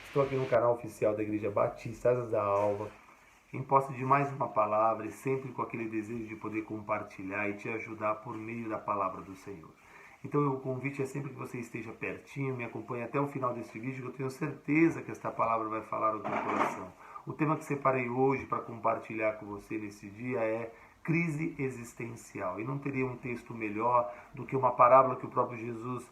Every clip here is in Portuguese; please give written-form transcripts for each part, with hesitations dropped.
Estou aqui no canal oficial da Igreja Batista Asas da Alva, em posse de mais uma palavra e sempre com aquele desejo de poder compartilhar e te ajudar por meio da palavra do Senhor. Então o convite é sempre que você esteja pertinho, me acompanhe até o final deste vídeo, que eu tenho certeza que esta palavra vai falar ao teu coração. O tema que separei hoje para compartilhar com você nesse dia é crise existencial. E não teria um texto melhor do que uma parábola que o próprio Jesus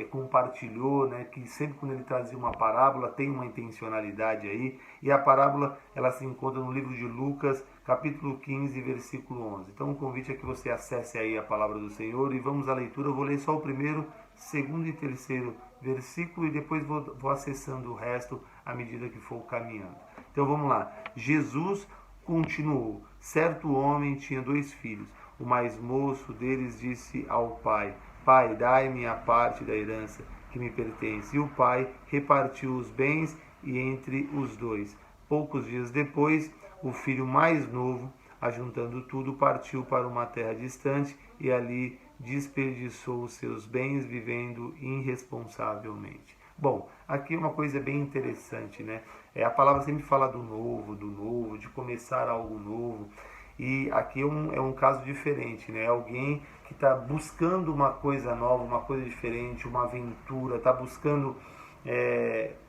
compartilhou, né, que sempre quando ele trazia uma parábola tem uma intencionalidade aí, e a parábola ela se encontra no livro de Lucas, capítulo 15, versículo 11. Então o convite é que você acesse aí a palavra do Senhor e vamos à leitura. Eu vou ler só o primeiro, segundo e terceiro versículo e depois vou acessando o resto à medida que for caminhando. Então vamos lá. Jesus continuou: certo homem tinha 2 filhos. O mais moço deles disse ao pai: Pai, dai-me a parte da herança que me pertence. E o pai repartiu os bens e entre os 2. Poucos dias depois, o filho mais novo, ajuntando tudo, partiu para uma terra distante e ali desperdiçou os seus bens vivendo irresponsavelmente. Bom, aqui uma coisa bem interessante, né? A palavra sempre fala do novo, de começar algo novo. E aqui é um caso diferente, né? Alguém que está buscando uma coisa nova, uma coisa diferente, uma aventura, está buscando,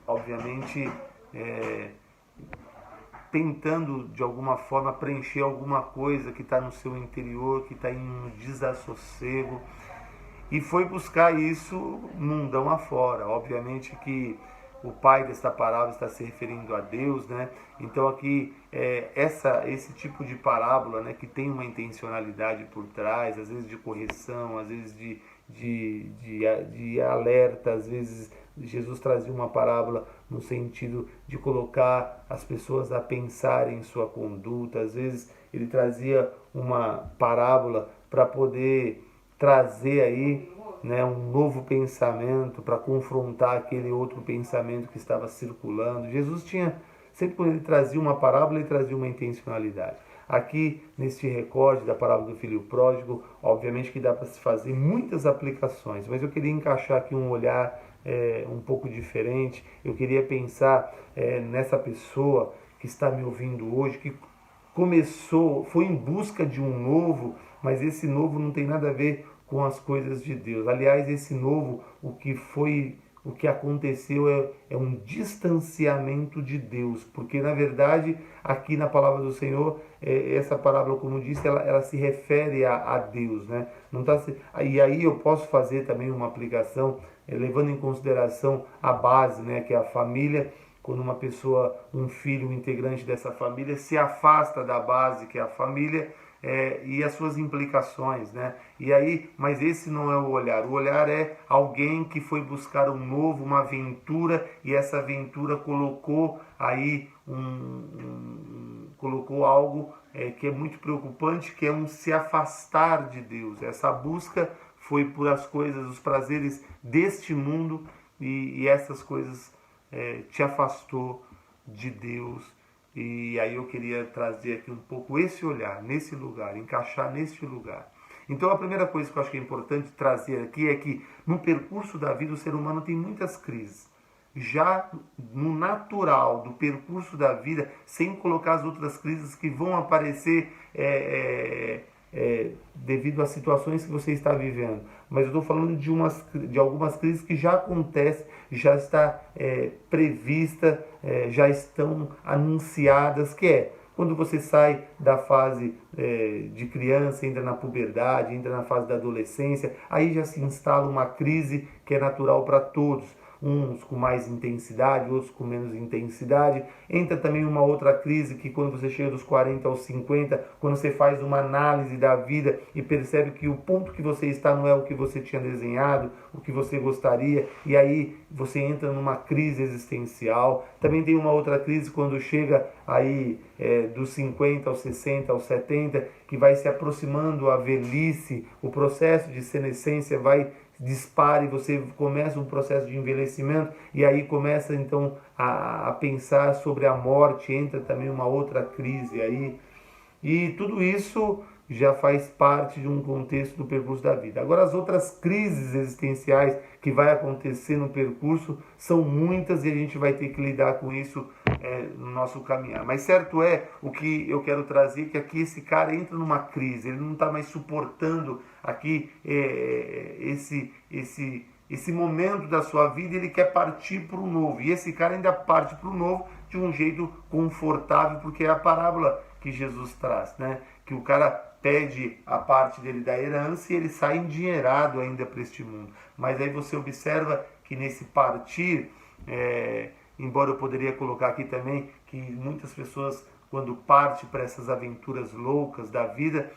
obviamente, tentando de alguma forma preencher alguma coisa que está no seu interior, que está em um desassossego. E foi buscar isso mundão afora. Obviamente que o pai desta parábola está se referindo a Deus, né? Então aqui esse tipo de parábola, né, que tem uma intencionalidade por trás, às vezes de correção, às vezes de alerta, às vezes Jesus trazia uma parábola no sentido de colocar as pessoas a pensar em sua conduta, às vezes ele trazia uma parábola para poder trazer aí, né, um novo pensamento, para confrontar aquele outro pensamento que estava circulando. Jesus tinha, sempre quando ele trazia uma parábola, ele trazia uma intencionalidade. Aqui, neste recorde da parábola do filho pródigo, obviamente que dá para se fazer muitas aplicações, mas eu queria encaixar aqui um olhar um pouco diferente. Eu queria pensar nessa pessoa que está me ouvindo hoje, que foi em busca de um novo, mas esse novo não tem nada a ver com as coisas de Deus. Aliás, esse novo, o que aconteceu é um distanciamento de Deus, porque na verdade aqui na palavra do Senhor, essa parábola, como disse, ela se refere a Deus, né? Não tá, e aí eu posso fazer também uma aplicação, levando em consideração a base, né, que é a família. Quando uma pessoa, um filho, um integrante dessa família se afasta da base, que é a família, e as suas implicações, né? E aí, mas esse não é o olhar é alguém que foi buscar um novo, uma aventura, e essa aventura colocou aí colocou algo que é muito preocupante, que é um se afastar de Deus. Essa busca foi por as coisas, os prazeres deste mundo, e essas coisas te afastou de Deus. E aí eu queria trazer aqui um pouco esse olhar, nesse lugar, encaixar nesse lugar. Então a primeira coisa que eu acho que é importante trazer aqui é que no percurso da vida o ser humano tem muitas crises. Já no natural do percurso da vida, sem colocar as outras crises que vão aparecer devido às situações que você está vivendo. Mas eu estou falando de algumas crises que já acontecem, já está prevista, já estão anunciadas, que é quando você sai da fase de criança, entra na puberdade, entra na fase da adolescência, aí já se instala uma crise que é natural para todos. Uns com mais intensidade, outros com menos intensidade. Entra também uma outra crise que quando você chega dos 40 aos 50, quando você faz uma análise da vida e percebe que o ponto que você está não é o que você tinha desenhado, o que você gostaria, e aí você entra numa crise existencial. Também tem uma outra crise quando chega aí dos 50 aos 60, aos 70, que vai se aproximando a velhice, o processo de senescência vai dispara e você começa um processo de envelhecimento, e aí começa então a pensar sobre a morte, entra também uma outra crise aí. E tudo isso já faz parte de um contexto do percurso da vida. Agora, as outras crises existenciais que vai acontecer no percurso são muitas e a gente vai ter que lidar com isso no nosso caminhar. Mas certo é, o que eu quero trazer, que aqui esse cara entra numa crise, ele não está mais suportando aqui esse momento da sua vida, ele quer partir para o novo. E esse cara ainda parte para o novo de um jeito confortável, porque é a parábola que Jesus traz, né? Que o cara pede a parte dele da herança e ele sai endinheirado ainda para este mundo. Mas aí você observa que nesse partir, embora eu poderia colocar aqui também que muitas pessoas, quando partem para essas aventuras loucas da vida,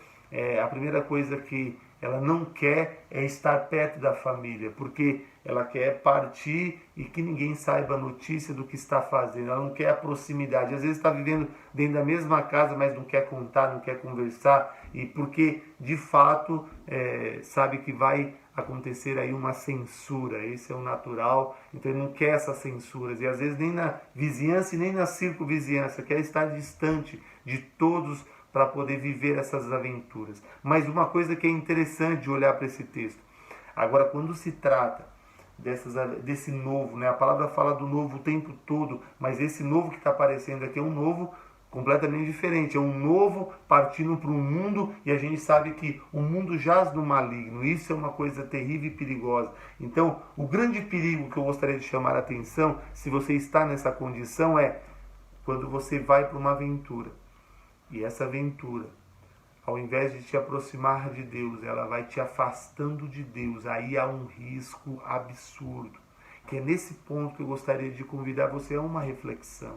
a primeira coisa que ela não quer é estar perto da família, porque ela quer partir e que ninguém saiba a notícia do que está fazendo. Ela não quer a proximidade. Às vezes está vivendo dentro da mesma casa, mas não quer contar, não quer conversar, e porque de fato sabe que vai acontecer aí uma censura. Esse é o natural, então ele não quer essas censuras, e às vezes nem na vizinhança e nem na circunvizinhança, quer estar distante de todos para poder viver essas aventuras. Mas uma coisa que é interessante de olhar para esse texto, agora quando se trata desse novo, né? A palavra fala do novo o tempo todo, mas esse novo que está aparecendo aqui é um novo completamente diferente, é um novo partindo para o mundo, e a gente sabe que o mundo jaz no maligno. Isso é uma coisa terrível e perigosa. Então, o grande perigo que eu gostaria de chamar a atenção, se você está nessa condição, é quando você vai para uma aventura, e essa aventura, ao invés de te aproximar de Deus, ela vai te afastando de Deus. Aí há um risco absurdo, que é nesse ponto que eu gostaria de convidar você a uma reflexão.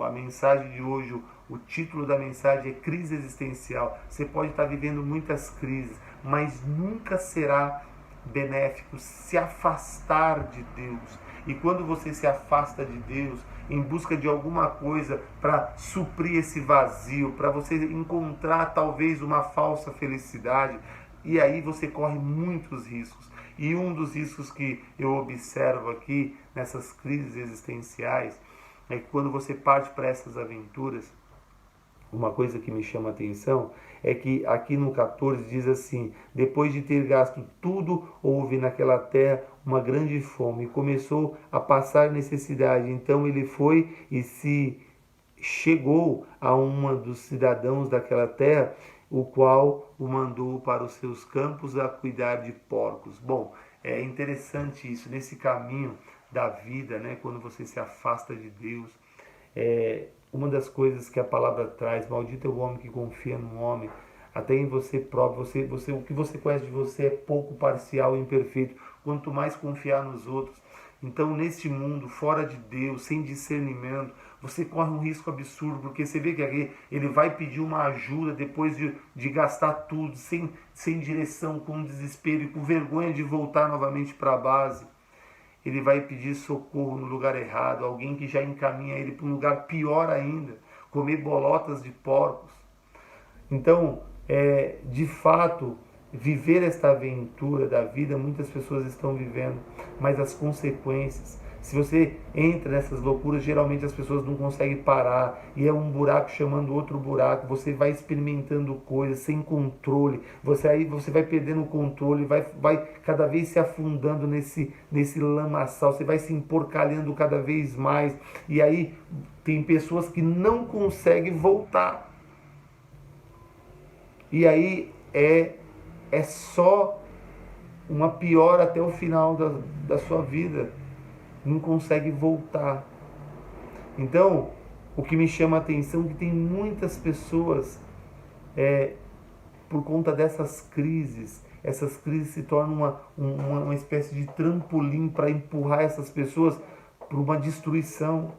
A mensagem de hoje, o título da mensagem é Crise Existencial. Você pode estar vivendo muitas crises, mas nunca será benéfico se afastar de Deus. E quando você se afasta de Deus, em busca de alguma coisa para suprir esse vazio, para você encontrar talvez uma falsa felicidade, e aí você corre muitos riscos. E um dos riscos que eu observo aqui nessas crises existenciais é que quando você parte para essas aventuras, uma coisa que me chama a atenção é que aqui no 14 diz assim: depois de ter gasto tudo, houve naquela terra uma grande fome e começou a passar necessidade. Então ele foi e se chegou a uma dos cidadãos daquela terra, o qual o mandou para os seus campos a cuidar de porcos. Bom, é interessante isso, nesse caminho da vida, né, quando você se afasta de Deus, uma das coisas que a palavra traz: maldito é o homem que confia no homem, até em você próprio. O que você conhece de você é pouco, parcial e imperfeito, quanto mais confiar nos outros. Então, neste mundo, fora de Deus, sem discernimento, você corre um risco absurdo, porque você vê que aqui ele vai pedir uma ajuda depois de gastar tudo, sem direção, com desespero e com vergonha de voltar novamente para a base. Ele vai pedir socorro no lugar errado, alguém que já encaminha ele para um lugar pior ainda, comer bolotas de porcos. Então, de fato, viver esta aventura da vida, muitas pessoas estão vivendo, mas as consequências, se você entra nessas loucuras, geralmente as pessoas não conseguem parar, e é um buraco chamando outro buraco, você vai experimentando coisas sem controle, você vai perdendo o controle, vai cada vez se afundando nesse lamaçal, você vai se emporcalhando cada vez mais, e aí tem pessoas que não conseguem voltar, e aí é só uma piora até o final da sua vida, não consegue voltar. Então, o que me chama a atenção é que tem muitas pessoas, por conta dessas crises, essas crises se tornam uma espécie de trampolim para empurrar essas pessoas para uma destruição.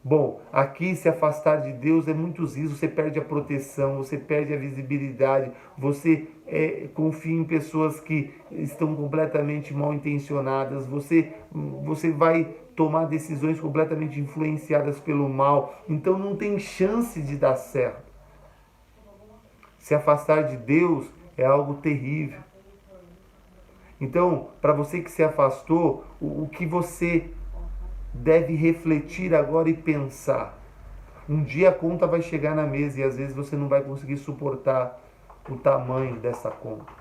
Bom, aqui se afastar de Deus é muitos riscos, você perde a proteção, você perde a visibilidade, você confia em pessoas que estão completamente mal intencionadas, você vai tomar decisões completamente influenciadas pelo mal, então não tem chance de dar certo. Se afastar de Deus é algo terrível. Então, para você que se afastou, o que você deve refletir agora e pensar? Um dia a conta vai chegar na mesa e às vezes você não vai conseguir suportar o tamanho dessa conta.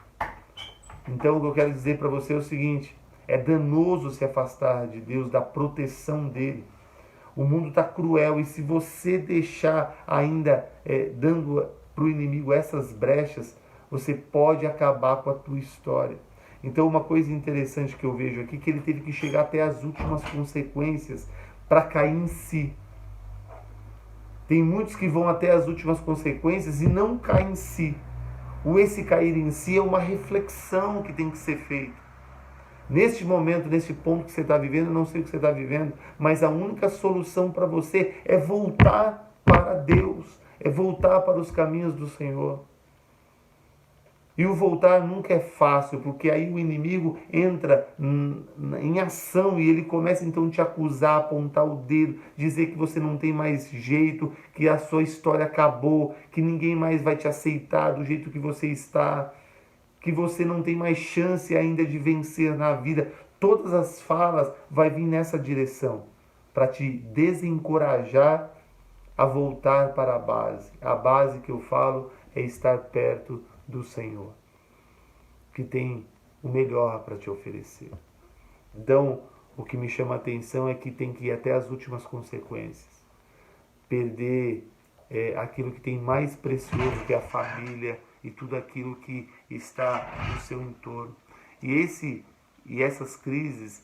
Então o que eu quero dizer para você é o seguinte: é danoso se afastar de Deus, da proteção dele. O mundo está cruel e se você deixar ainda dando para o inimigo essas brechas, você pode acabar com a tua história. Então uma coisa interessante que eu vejo aqui, que ele teve que chegar até as últimas consequências para cair em si. Tem muitos que vão até as últimas consequências e não caem em si. Esse cair em si é uma reflexão que tem que ser feita. Neste momento, nesse ponto que você está vivendo, eu não sei o que você está vivendo, mas a única solução para você é voltar para Deus, é voltar para os caminhos do Senhor. E o voltar nunca é fácil, porque aí o inimigo entra em ação e ele começa então a te acusar, apontar o dedo, dizer que você não tem mais jeito, que a sua história acabou, que ninguém mais vai te aceitar do jeito que você está, que você não tem mais chance ainda de vencer na vida. Todas as falas vai vir nessa direção, para te desencorajar a voltar para a base. A base que eu falo é estar perto do Senhor, que tem o melhor para te oferecer. Então, o que me chama a atenção é que tem que ir até as últimas consequências. Perder aquilo que tem mais precioso, que é a família, e tudo aquilo que está no seu entorno. E essas crises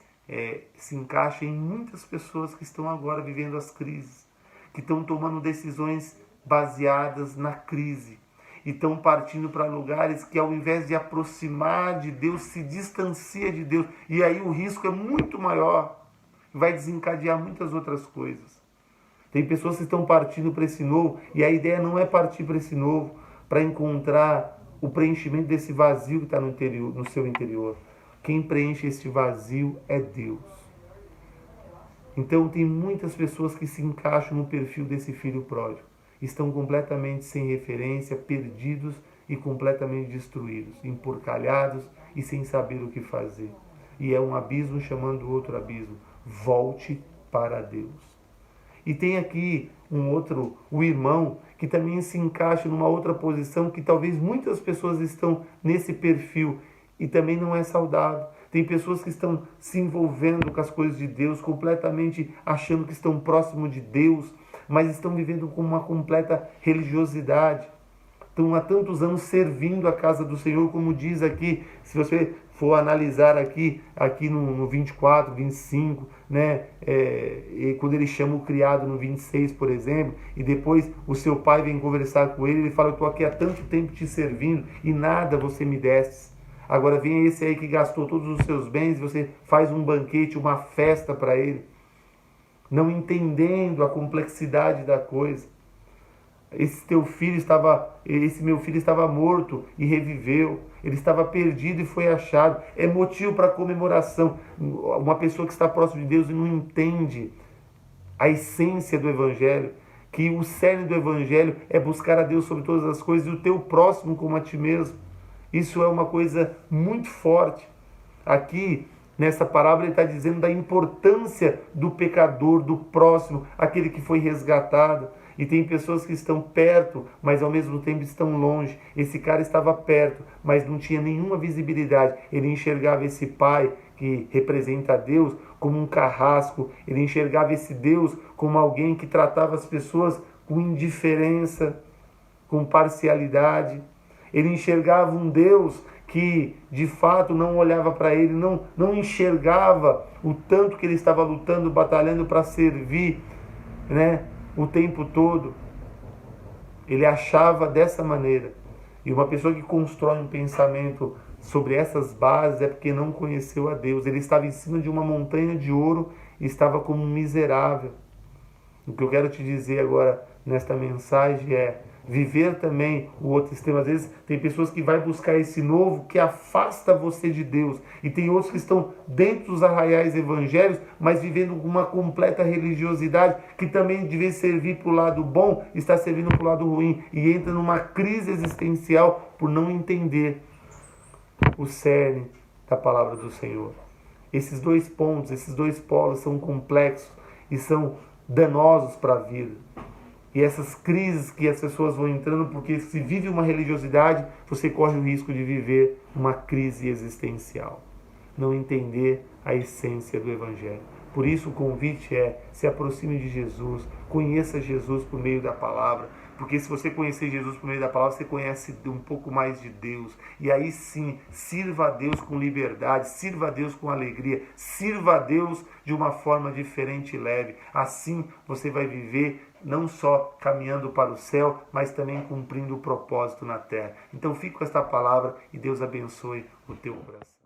se encaixam em muitas pessoas que estão agora vivendo as crises, que estão tomando decisões baseadas na crise, e estão partindo para lugares que, ao invés de aproximar de Deus, se distancia de Deus, e aí o risco é muito maior, vai desencadear muitas outras coisas. Tem pessoas que estão partindo para esse novo, e a ideia não é partir para esse novo para encontrar o preenchimento desse vazio que está no seu interior. Quem preenche esse vazio é Deus. Então tem muitas pessoas que se encaixam no perfil desse filho pródigo. Estão completamente sem referência, perdidos e completamente destruídos, emporcalhados e sem saber o que fazer. E é um abismo chamando outro abismo. Volte para Deus. E tem aqui o irmão, que também se encaixa numa outra posição, que talvez muitas pessoas estão nesse perfil e também não é saudável. Tem pessoas que estão se envolvendo com as coisas de Deus, completamente achando que estão próximo de Deus, mas estão vivendo com uma completa religiosidade. Estão há tantos anos servindo a casa do Senhor, como diz aqui, se você for analisar aqui no 24, 25, né? E quando ele chama o criado no 26, por exemplo, e depois o seu pai vem conversar com ele, ele fala: eu estou aqui há tanto tempo te servindo e nada você me deste. Agora vem esse aí que gastou todos os seus bens e você faz um banquete, uma festa para ele, não entendendo a complexidade da coisa. Esse meu filho estava morto e reviveu. Ele estava perdido e foi achado. É motivo para comemoração. Uma pessoa que está próxima de Deus e não entende a essência do Evangelho, que o cerne do Evangelho é buscar a Deus sobre todas as coisas e o teu próximo como a ti mesmo. Isso é uma coisa muito forte. Aqui, nessa parábola, ele está dizendo da importância do pecador, do próximo, aquele que foi resgatado. E tem pessoas que estão perto, mas ao mesmo tempo estão longe. Esse cara estava perto, mas não tinha nenhuma visibilidade. Ele enxergava esse pai, que representa a Deus, como um carrasco. Ele enxergava esse Deus como alguém que tratava as pessoas com indiferença, com parcialidade. Ele enxergava um Deus que, de fato, não olhava para ele, não enxergava o tanto que ele estava lutando, batalhando para servir, né? O tempo todo. Ele achava dessa maneira. E uma pessoa que constrói um pensamento sobre essas bases é porque não conheceu a Deus. Ele estava em cima de uma montanha de ouro e estava como um miserável. O que eu quero te dizer agora nesta mensagem é viver também o outro extremo. Às vezes tem pessoas que vai buscar esse novo que afasta você de Deus, e tem outros que estão dentro dos arraiais evangélicos, mas vivendo uma completa religiosidade, que também devia servir para o lado bom, está servindo para o lado ruim, e entra numa crise existencial por não entender o cerne da palavra do Senhor. Esses dois pontos, esses dois polos são complexos e são danosos para a vida. E essas crises que as pessoas vão entrando, porque se vive uma religiosidade, você corre o risco de viver uma crise existencial. Não entender a essência do Evangelho. Por isso o convite é: se aproxime de Jesus, conheça Jesus por meio da palavra, porque se você conhecer Jesus por meio da palavra, você conhece um pouco mais de Deus. E aí sim, sirva a Deus com liberdade, sirva a Deus com alegria, sirva a Deus de uma forma diferente e leve. Assim você vai viver não só caminhando para o céu, mas também cumprindo o propósito na terra. Então fique com esta palavra e Deus abençoe o teu coração.